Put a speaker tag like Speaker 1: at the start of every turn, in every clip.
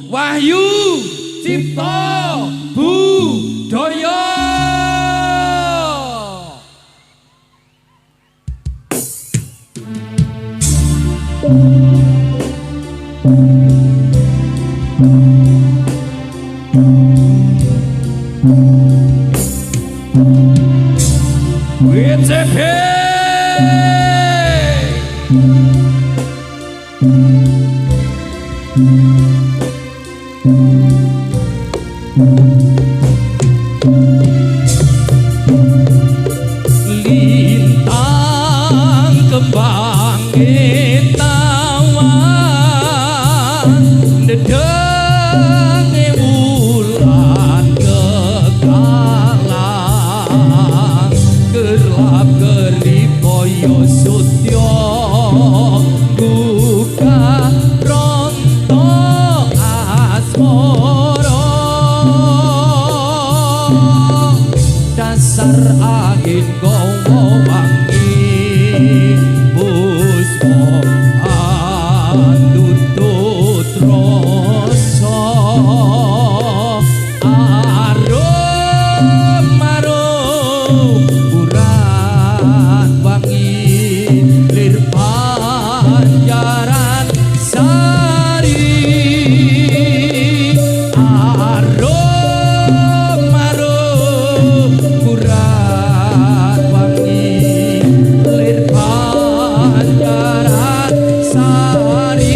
Speaker 1: Wahyu Cipta Budaya. WCP lintang kembang tawan dedenge wulan kekalang gelap gerip koyo sutya buka ronto asmara dasar angin gawa wangi puspa andutut rasa arum urat wangi lir panjaran sari arum urat wangi lir panjaran sari.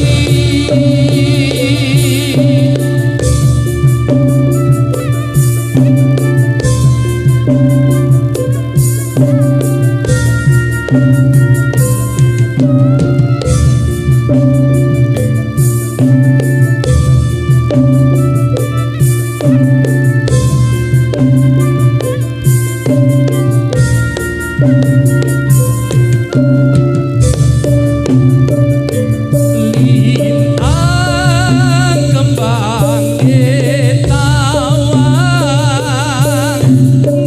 Speaker 1: Lintang kembang tawan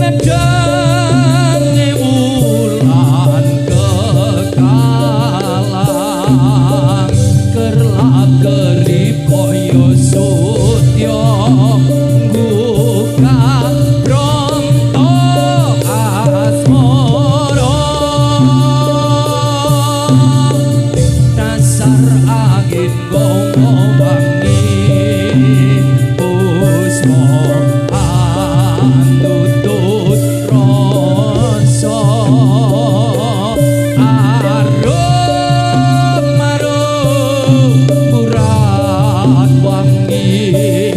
Speaker 1: nedenge wulan kekalang kerlap kerip koyo sutya buka ronto asmara dasar angin gawa wangi puspa andutut rasa arum urat wangi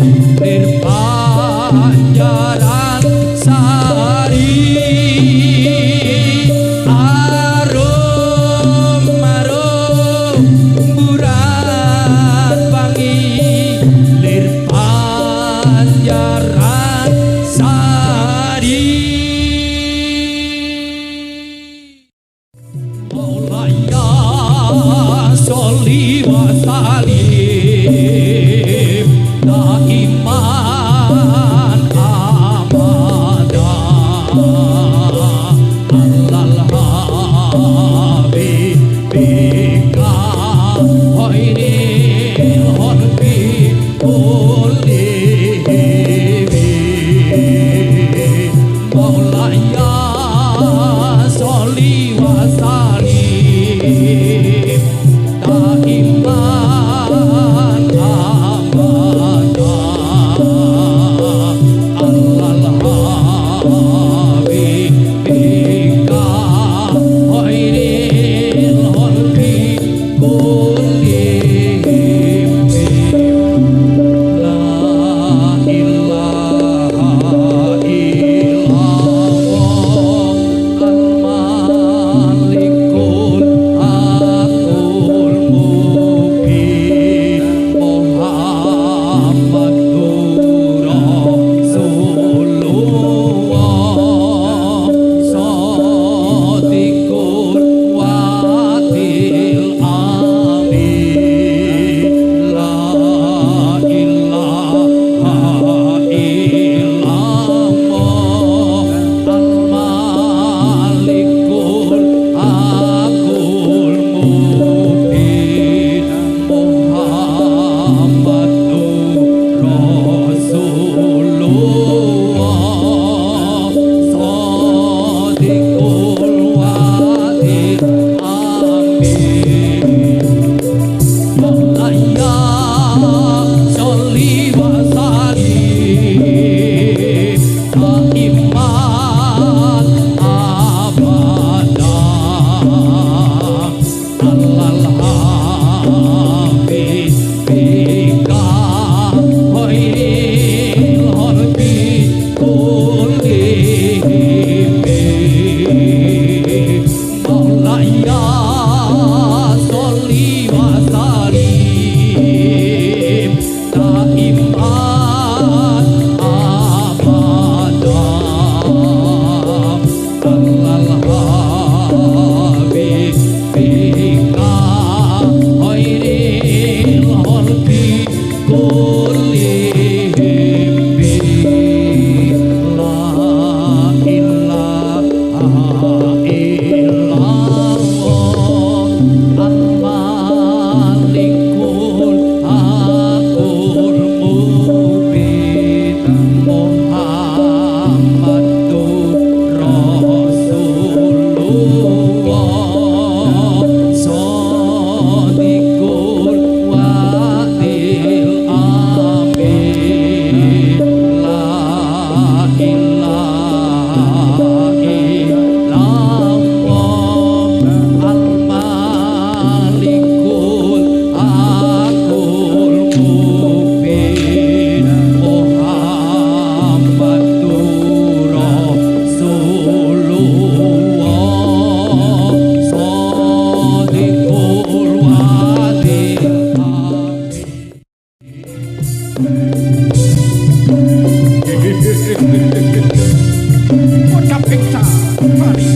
Speaker 2: Bocah pingsa paring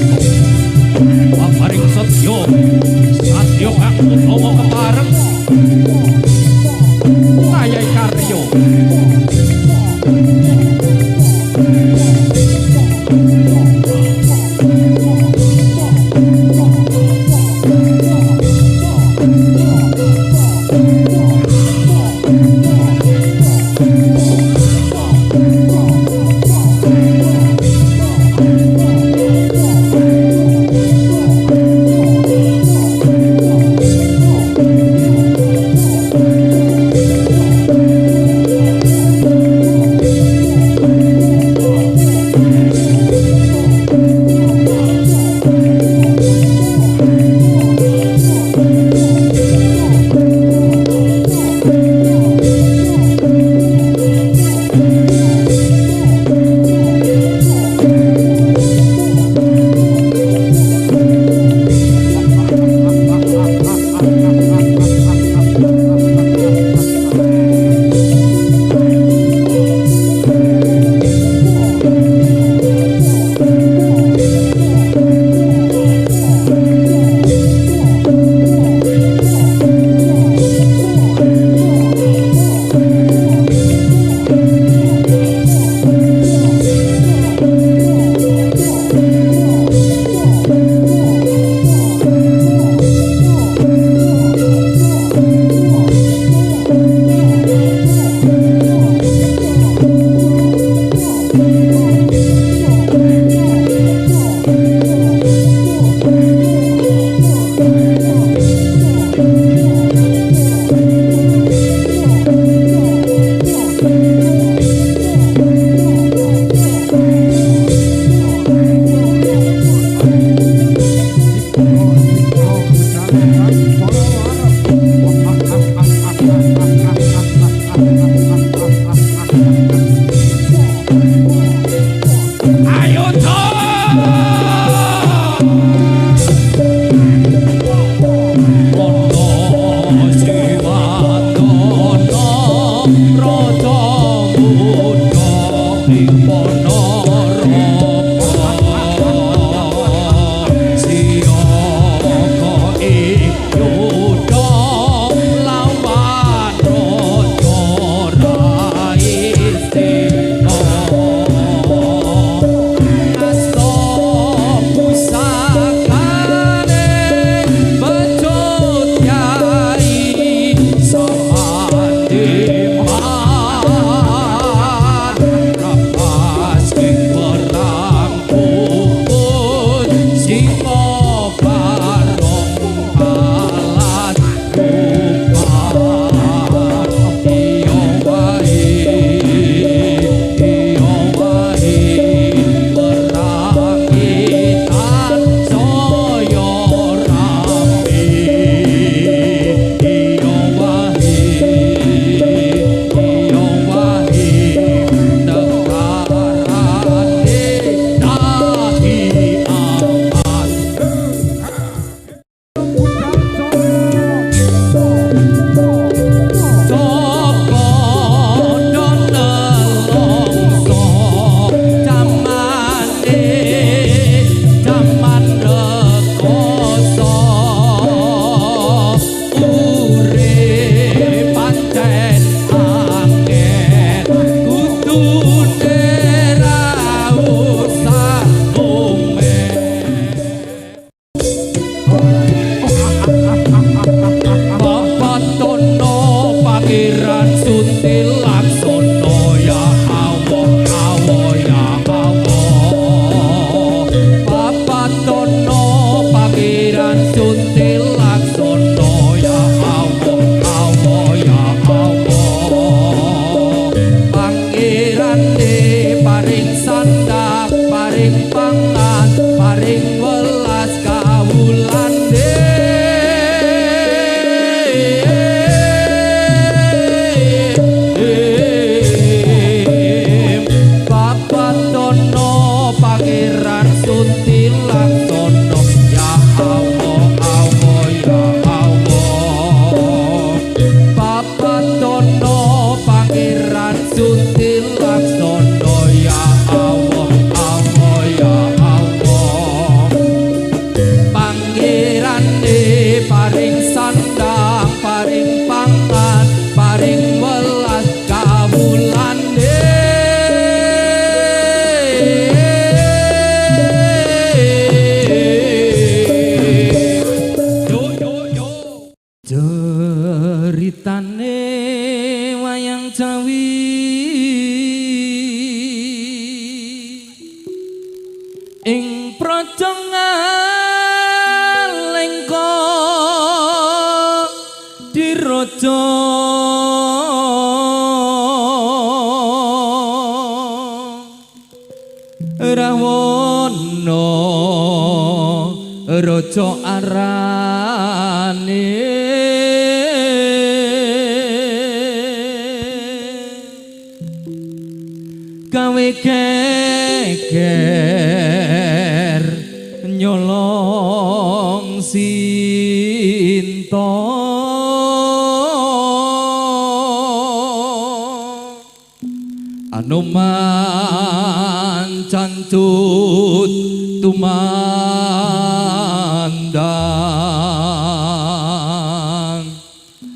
Speaker 2: paring setyo satyo kang utawa kepareng ngayahi karya
Speaker 1: sawi ing projongalengka diraja Rawana raja arane gawe geger nyolong Sinta Anoman cancut tumandang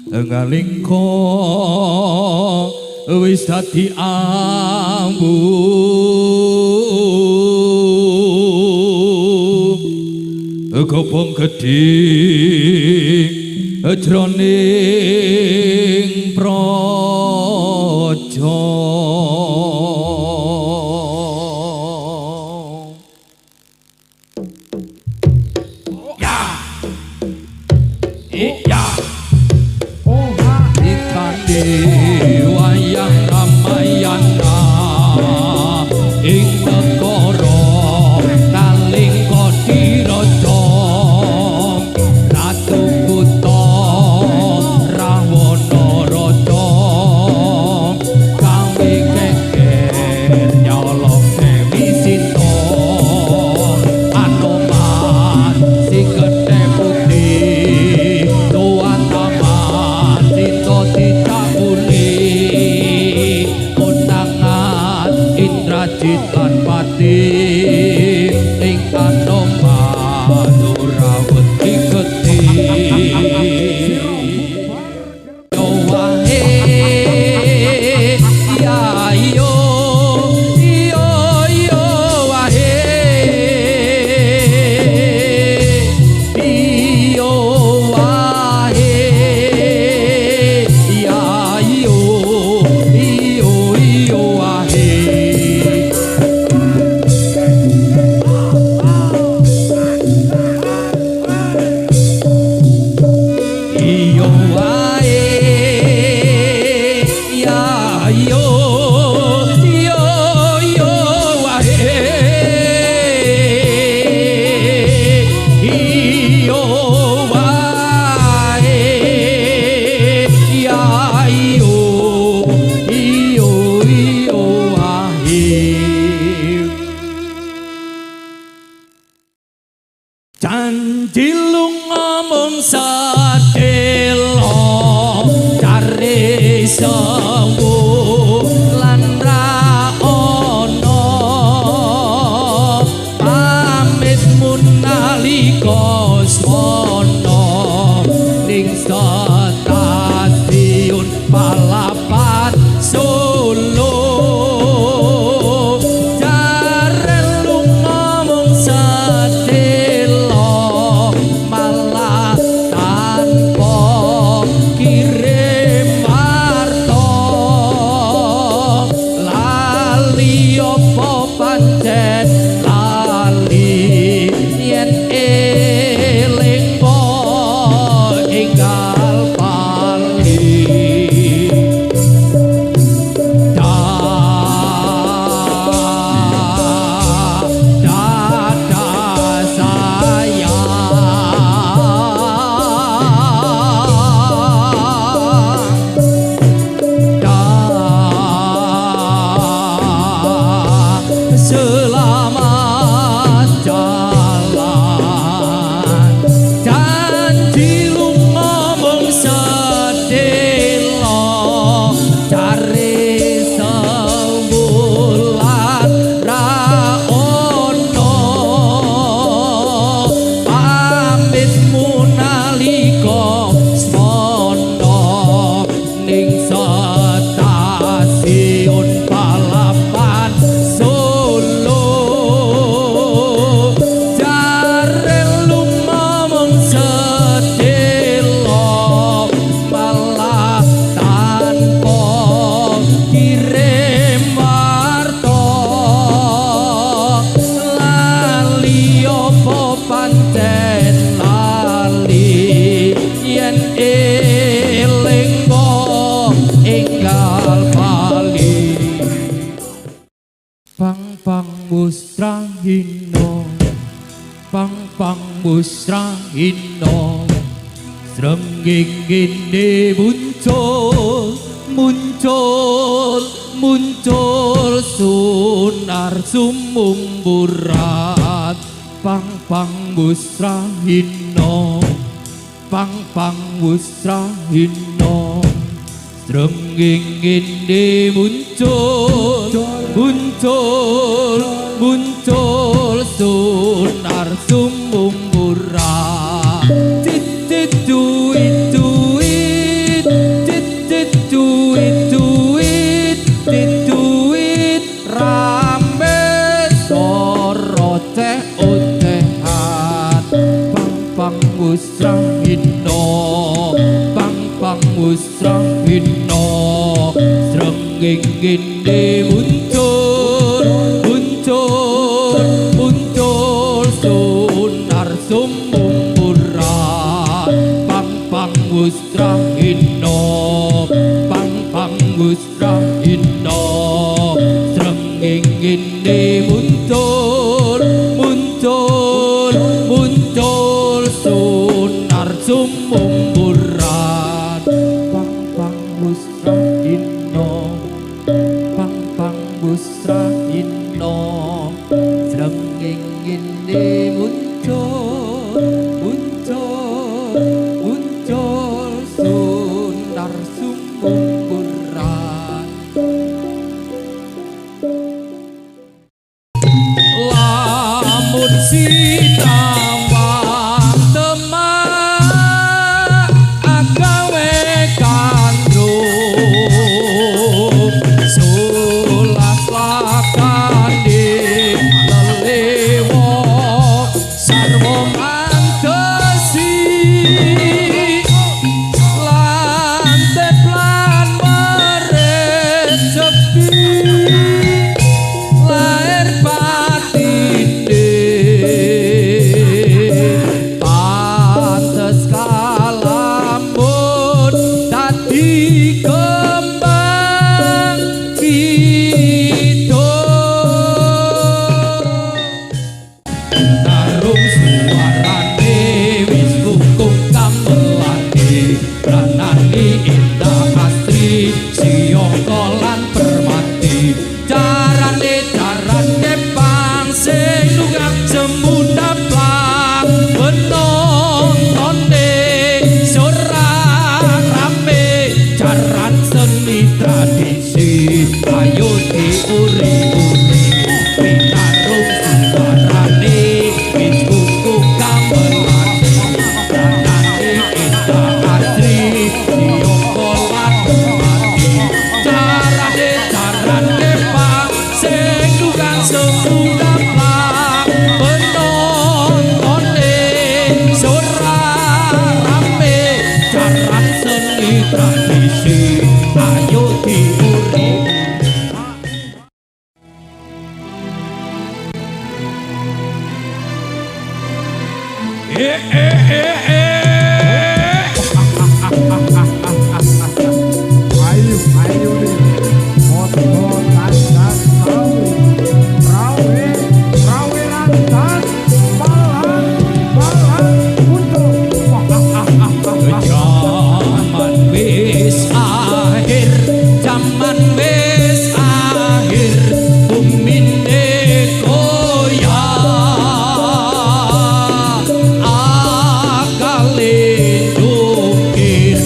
Speaker 1: ngalingko wis dadi ambu gobong gedhe jroning praja ya iya ikane wayang ramayana ing negara kalingka diraja ratu buta rawana raja gawe geger nyolong Dewi Sinta Anoman si gedhe putih tuan taman Sinta dicakuli undangan Indrajit lan Pati ing Anoman Durawati gedhe yo wae ya yo yo yo wae yo wae ya yo yo yo wae iyo wae ya yo yo yo wae iyo wae ya yo iyo iyo wae janji lunga mung sadelo cari sewu musrahino pang musrahino srengeng gini muncul sunar sumumburat pang musrahino srengeng gini muncul sunar sumumburat duit rame soroceh ocehan pang musrahino srengeng gini muncul sunar sumumburat pang musrahino srengeng gini muncul sunar sumumburat pang musrahino srengeng gini muncul sunar sumumburat lamun sinawang teman agawe kandung sulas lakane lelewo sarwa mantesi lantet lan merejeki lahir batine pantes kalamun dadi kembang tarung suarane wis kukung kamelane ranani indah asri siyoko lan permati carane pang sing nunggak semundap lang penontone sorak rame jaran seni tradisi ayo diuri-uri pinarung suarane wis kukung kamelane ranane indah asri siyoko lan permati carane pang sing nunggak semundap lang penontone sorak rame jaran seni tradisi ayo diuri.
Speaker 2: Ayo nih, motor dan rawe rantan, balang untuk
Speaker 1: Zaman wis akhir bumine goyah akale jungkir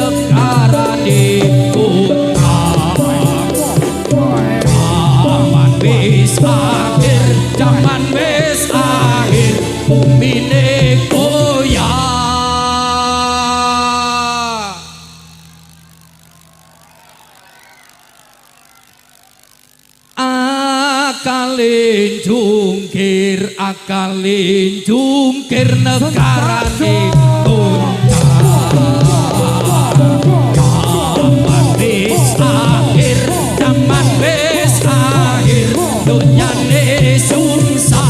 Speaker 1: negarane utang zaman wis akhir bumine goyah akalin jungkir negarane zaman wis akhir dunyane sungsang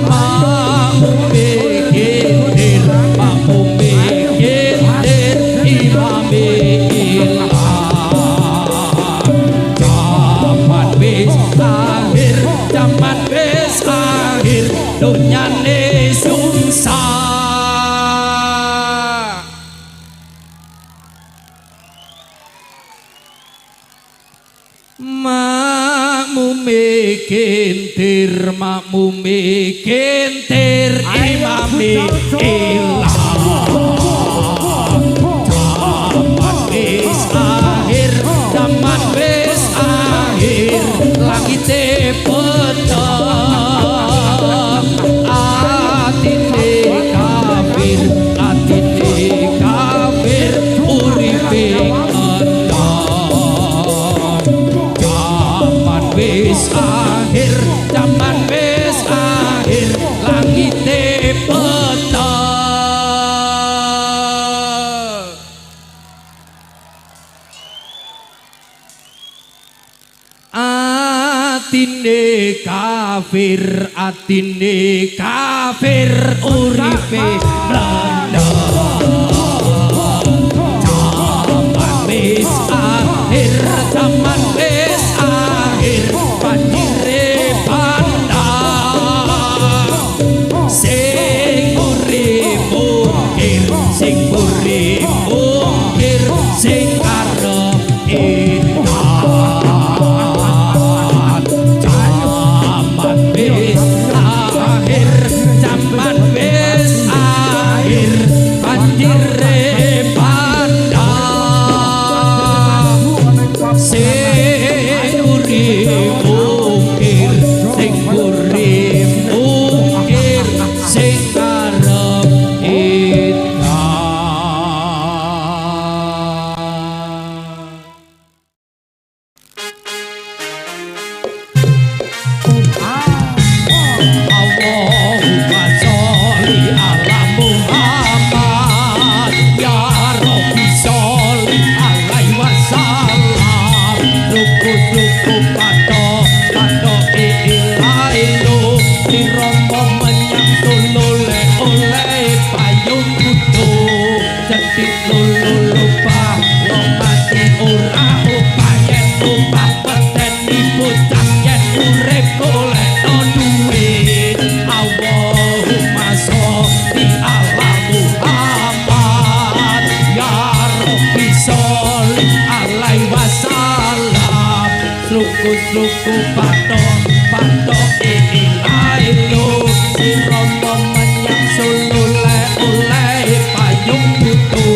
Speaker 1: mampu mikir imame ilah makmume kentir imame ilah zaman wis akhir langite peteng atine kafir uripe zaman wis akhir langite peteng atine kafir uripe blanda zaman wis akhir banjire pandang sing urip mungkir sing arep zaman wis akhir banjire pandang sing urip mungkir sing arep Allahumma sholli ala Muhammad ya Rabbi sholli alaihi wasallam luku pato ilailo dirombo menyang tulule oleh payung kudu jadi lupa wong mati ora upayen upah peteni bocah yen urip golek duit Allahumma sholli ala Muhammad ya Rabbi sholli alaihi wasallam sluku pato ilailo sirombo menyang sulule oleh payung kudu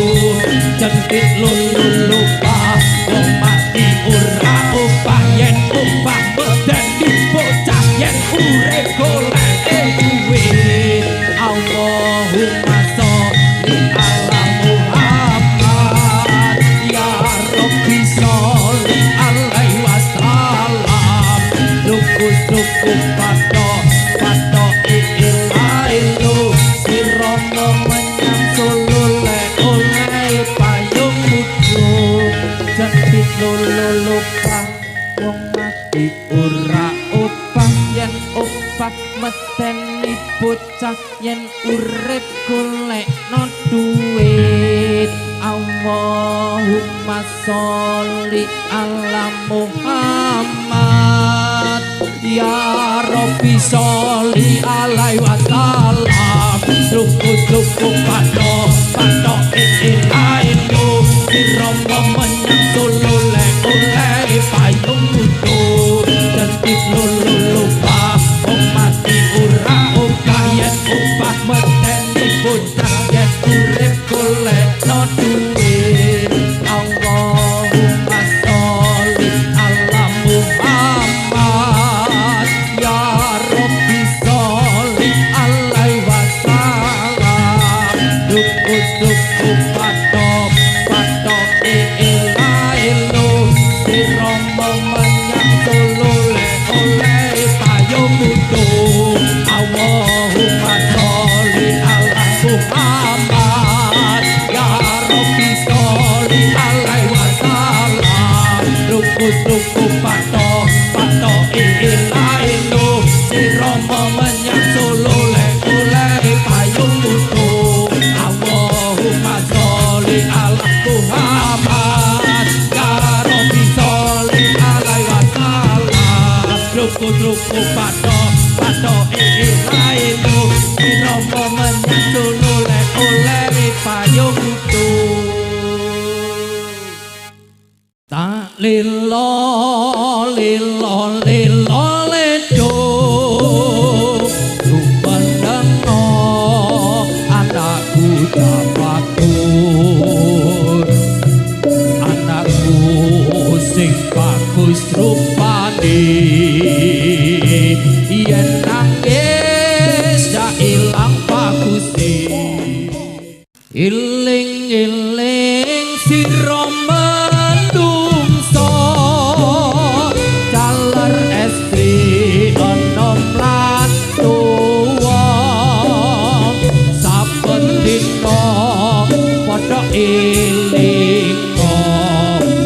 Speaker 1: jentit lupa wong mati ora upah yen upah bedeni bocah yen urip golek duit Allahumma sholli ala Muhammad ya Rabbi sholli alaihi wasallam luku pato ilailo sirombo menyang sulule oleh payung kudu jentit lupa wong mati ora upah yen upah meteni bocah yen urip golek no duit Allahumma sholli ala Muhammad ya Rabbi sholli alaihi wasallam luku pato ilailo dirombo menyang sulule oleh payung kudu jentit lupa wong mati ora upah yen upah meteni bocah yen urip golek no duit Allahumma sholli ala Muhammad ya Rabbi sholli alaihi wasallam luku pato ilailo dirombo menyang sulule oleh payung kudu Allahumma sholli ala Muhammad ya Rabbi sholli alaihi wasallam luku pato ilailo dirombo menyang sulule oleh payung kudu Allahumma sholli ala Muhammad ya Rabbi sholli alaihi wasallam luku pato ilailo dirombo menyang sulule oleh payung kudu Tak lilo lilo lilo ledo Rupandangno anakku dapatur Anakku sing bagus rupane Yen nangis dak ilang baguse Iling-iling sira menungso jaler estri enom lan tuwa saben dina padha elingo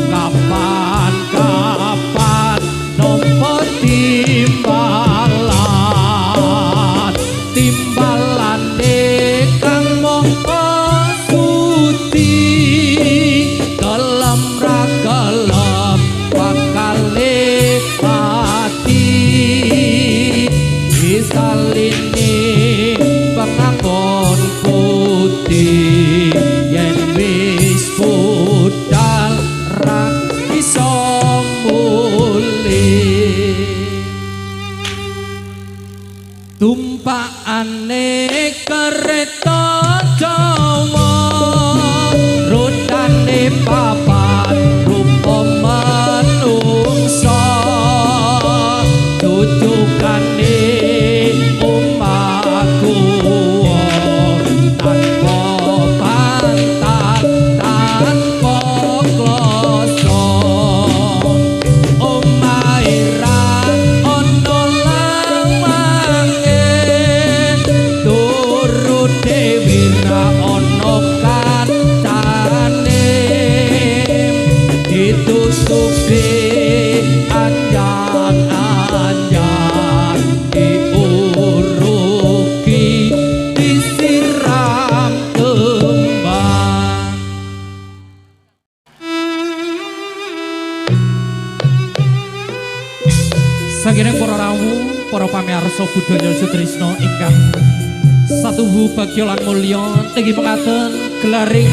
Speaker 1: kapan-kapan nampa timbalan timbalane kang mongko gelem ra gelem bakale mati disaline pengangon putih yen wis budal ra iso mulih tumpakane kereta Jawa rodane papat rupa manungsa tutukane omahku tanpa pantat tanpa kloso omahe ra ono lawange turu dewi ra ono kancane ditutupi anjan-anjan diuruki disiram kembang sakiring para rawuh para pamirsa budaya Sutrisno ingkang satuhu bagya lan mulya tinggi pengaten gelaring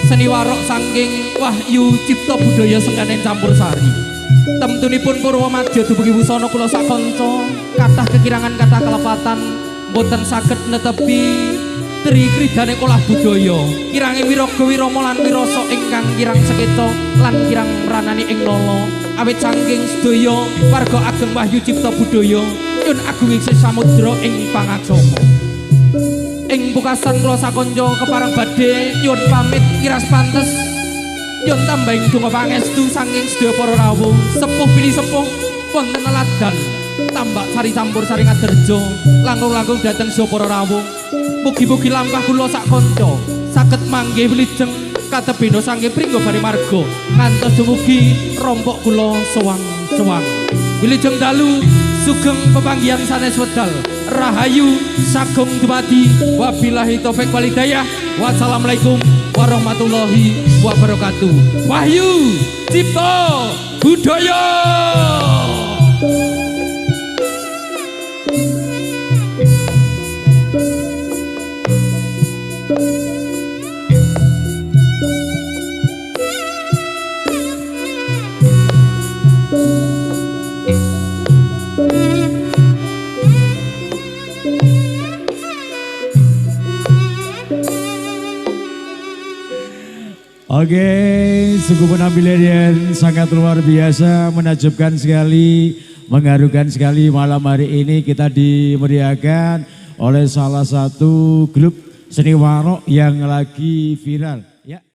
Speaker 1: seni warok saking Wahyu Cipta Budaya Sengganen Campursari temtunipun purwa madya dumugi wusana kula sak kanca kathah kekirangan kathah kelepatan boten saged netepi tri kridane olah budaya kirange wiraga wirama lan wirasa ingkang kirang seketa lan kirang ranani ing lala awit saking sedaya warga ageng Wahyu Cipta Budaya nyun agunging samudra ing pangaksama ing pukasan kula sakonco kepareng badhe nyuwun pamit kiras pantes nyuwun tambahing donga pangestu saking sedaya para rawuh sepuh pilih sepuh wonten neladan tambak sari campur sari ngaderjo langkung-langkung dhateng sedaya para rawuh mugi-mugi lampah kula sakonco saged manggih wilujeng katebena saking pringgo bari marga ngantos dumugi rompok kula sowang-sowang wilujeng dalu sugeng pepanggihan sanes wedal rahayu sagung dumadi wabillahi taufik wal hidayah wassalamualaikum warahmatullahi wabarakatuh Wahyu Cipta Budaya
Speaker 3: Oke, sungguh penampilan yang sangat luar biasa, menakjubkan sekali, mengharukan sekali malam hari ini kita dimeriahkan oleh salah satu grup seni warok yang lagi viral.